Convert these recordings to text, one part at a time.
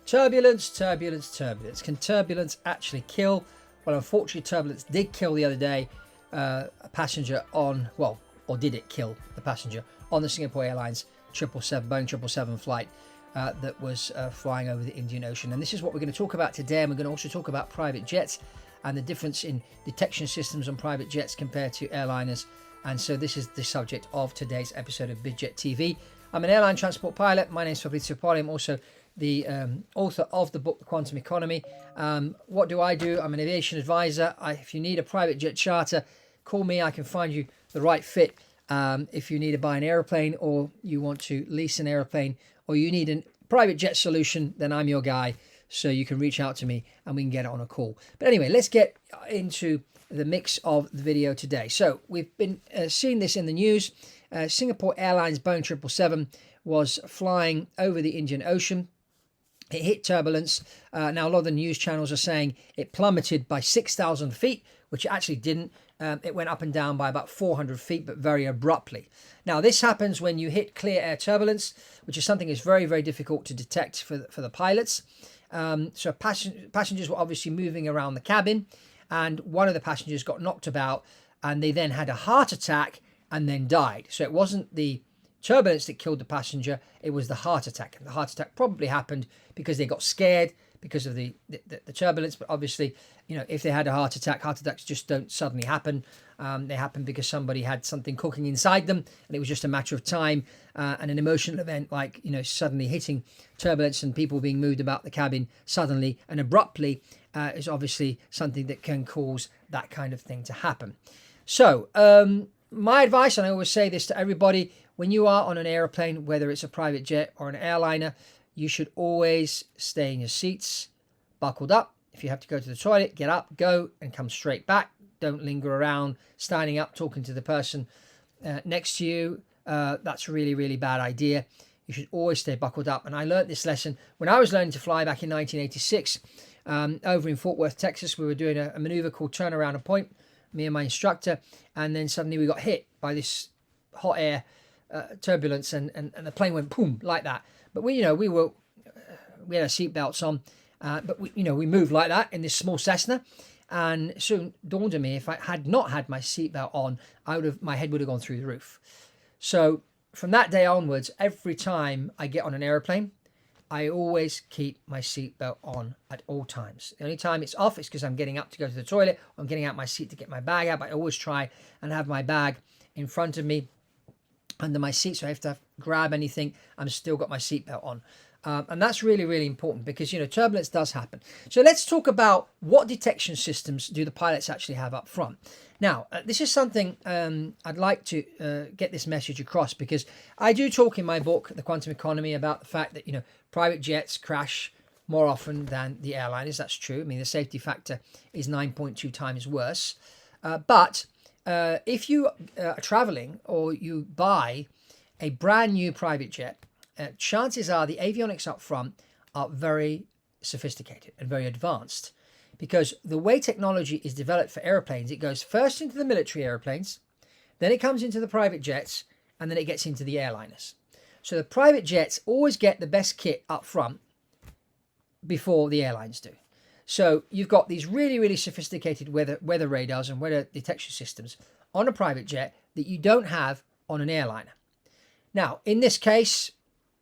Turbulence, turbulence, turbulence. Can turbulence actually kill? Well, unfortunately, turbulence did kill the other day a passenger on, well, or did it kill the passenger on the Singapore Airlines Boeing 777 flight that was flying over the Indian Ocean. And this is what we're going to talk about today. And we're going to also talk about private jets and the difference in detection systems on private jets compared to airliners. And so this is the subject of today's episode of bjet TV. I'm an airline transport pilot. My name is Fabrizio. I'm also the author of the book, The Quantum Economy. What do? I'm an aviation advisor. If you need a private jet charter, call me. I can find you the right fit. If you need to buy an airplane, or you want to lease an airplane, or you need a private jet solution, then I'm your guy. So you can reach out to me and we can get it on a call. But anyway, let's get into the mix of the video today. So we've been seeing this in the news. Singapore Airlines Boeing 777 was flying over the Indian Ocean. It hit turbulence. Now, a lot of the news channels are saying it plummeted by 6,000 feet, which it actually didn't. It went up and down by about 400 feet, but very abruptly. Now, this happens when you hit clear air turbulence, which is something that's very, very difficult to detect for the pilots. So passengers were obviously moving around the cabin, and one of the passengers got knocked about, and they then had a heart attack and then died. So it wasn't the turbulence that killed the passenger, it was the heart attack. And the heart attack probably happened because they got scared because of the turbulence. But obviously, you know, if they had a heart attacks just don't suddenly happen. They happen because somebody had something cooking inside them, and it was just a matter of time. And an emotional event like, you know, suddenly hitting turbulence and people being moved about the cabin suddenly and abruptly is obviously something that can cause that kind of thing to happen. So my advice, and I always say this to everybody, when you are on an airplane, whether it's a private jet or an airliner, you should always stay in your seats, buckled up. If you have to go to the toilet, get up, go, and come straight back. Don't linger around, standing up, talking to the person next to you. That's a really, really bad idea. You should always stay buckled up. And I learned this lesson when I was learning to fly back in 1986 over in Fort Worth, Texas. We were doing a maneuver called turnaround and point, me and my instructor, and then suddenly we got hit by this hot air turbulence, and the plane went boom like that. But we had our seatbelts on, but we moved like that in this small Cessna, and it soon dawned on me, if I had not had my seatbelt on, my head would have gone through the roof. So from that day onwards, every time I get on an airplane, I always keep my seatbelt on at all times. The only time it's off is because I'm getting up to go to the toilet, or I'm getting out my seat to get my bag out. But I always try and have my bag in front of me under my seat, so I have to grab anything, I'm still got my seatbelt on. And that's really, really important because, you know, turbulence does happen. So let's talk about what detection systems do the pilots actually have up front. Now, this is something I'd like to get this message across, because I do talk in my book, The Quantum Economy, about the fact that, you know, private jets crash more often than the airliners. That's true. I mean, the safety factor is 9.2 times worse. But if you are traveling or you buy a brand new private jet, chances are the avionics up front are very sophisticated and very advanced, because the way technology is developed for airplanes, it goes first into the military airplanes, then it comes into the private jets, and then it gets into the airliners. So the private jets always get the best kit up front before the airlines do. So you've got these really, really sophisticated weather radars and weather detection systems on a private jet that you don't have on an airliner. Now, in this case,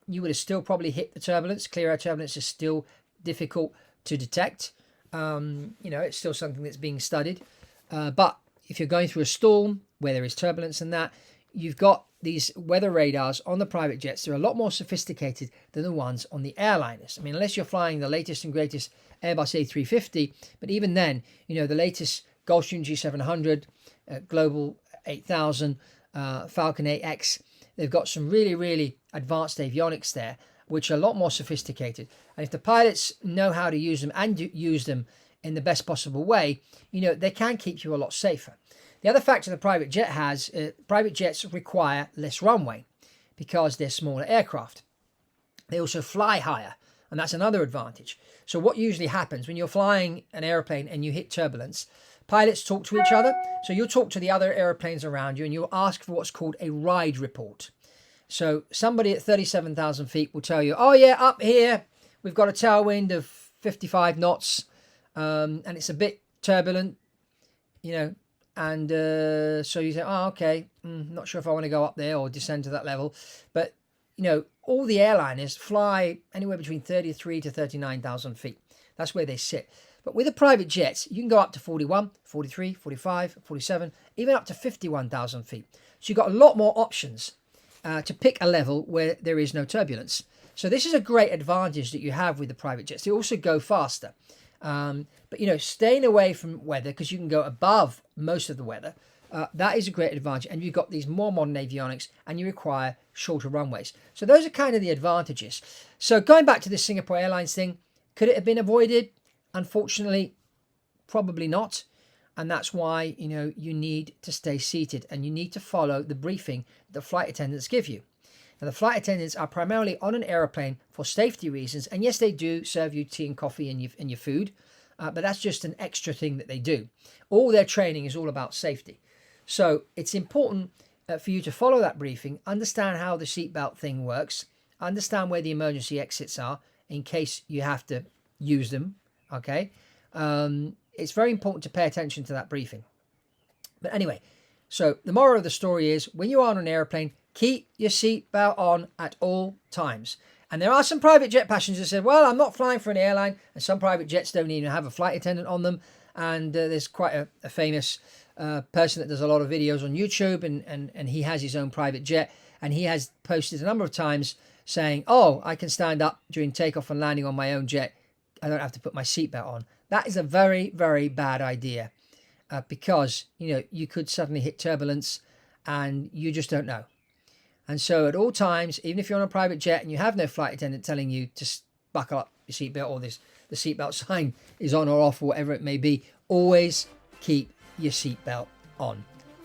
you would have still probably hit the turbulence. Clear air turbulence is still difficult to detect. It's still something that's being studied. But if you're going through a storm where there is turbulence and that, you've got these weather radars on the private jets. They're a lot more sophisticated than the ones on the airliners. I mean, unless you're flying the latest and greatest Airbus A350, but even then, you know, the latest Gulfstream G700, Global 8000, Falcon 8X, they've got some really, really advanced avionics there, which are a lot more sophisticated. And if the pilots know how to use them and use them in the best possible way, you know, they can keep you a lot safer. The other factor the private jet has, private jets require less runway because they're smaller aircraft. They also fly higher, and that's another advantage. So what usually happens when you're flying an airplane and you hit turbulence, pilots talk to each other. So you'll talk to the other airplanes around you and you'll ask for what's called a ride report. So somebody at 37,000 feet will tell you, oh yeah, up here, we've got a tailwind of 55 knots, and it's a bit turbulent, you know, and so you say, oh, okay, not sure if I want to go up there or descend to that level. But, you know, all the airliners fly anywhere between 33 to 39,000 feet. That's where they sit. But with the private jets, you can go up to 41, 43, 45, 47, even up to 51,000 feet. So you've got a lot more options to pick a level where there is no turbulence. So this is a great advantage that you have with the private jets. They also go faster. But, you know, staying away from weather, because you can go above most of the weather, that is a great advantage. And you've got these more modern avionics, and you require shorter runways. So those are kind of the advantages. So going back to the Singapore Airlines thing, could it have been avoided? Unfortunately, probably not. And that's why, you know, you need to stay seated and you need to follow the briefing the flight attendants give you. Now, the flight attendants are primarily on an aeroplane for safety reasons. And yes, they do serve you tea and coffee and your food. But that's just an extra thing that they do. All their training is all about safety. So it's important for you to follow that briefing, understand how the seatbelt thing works, understand where the emergency exits are in case you have to use them. Okay. It's very important to pay attention to that briefing. But anyway, so the moral of the story is when you are on an airplane, keep your seatbelt on at all times. And there are some private jet passengers who said, well, I'm not flying for an airline. And some private jets don't even have a flight attendant on them. And there's quite a famous person that does a lot of videos on YouTube, and he has his own private jet. And he has posted a number of times saying, oh, I can stand up during takeoff and landing on my own jet. I don't have to put my seatbelt on. That is a very, very bad idea because, you know, you could suddenly hit turbulence and you just don't know. And so at all times, even if you're on a private jet and you have no flight attendant telling you to buckle up your seatbelt, or the seatbelt sign is on or off or whatever it may be, always keep your seatbelt on.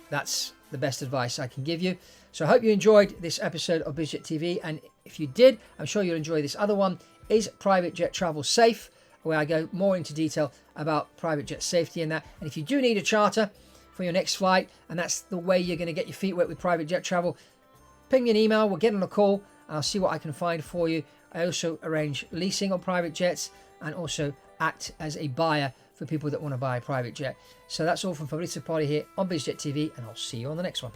That's the best advice I can give you. So I hope you enjoyed this episode of BizJet TV. And if you did, I'm sure you'll enjoy this other one. Is private jet travel safe? Where I go more into detail about private jet safety and that. And if you do need a charter for your next flight, and that's the way you're going to get your feet wet with private jet travel, ping me an email, we'll get on a call, and I'll see what I can find for you. I also arrange leasing on private jets and also act as a buyer for people that want to buy a private jet. So that's all from Fabrizio here on BizJet TV, and I'll see you on the next one.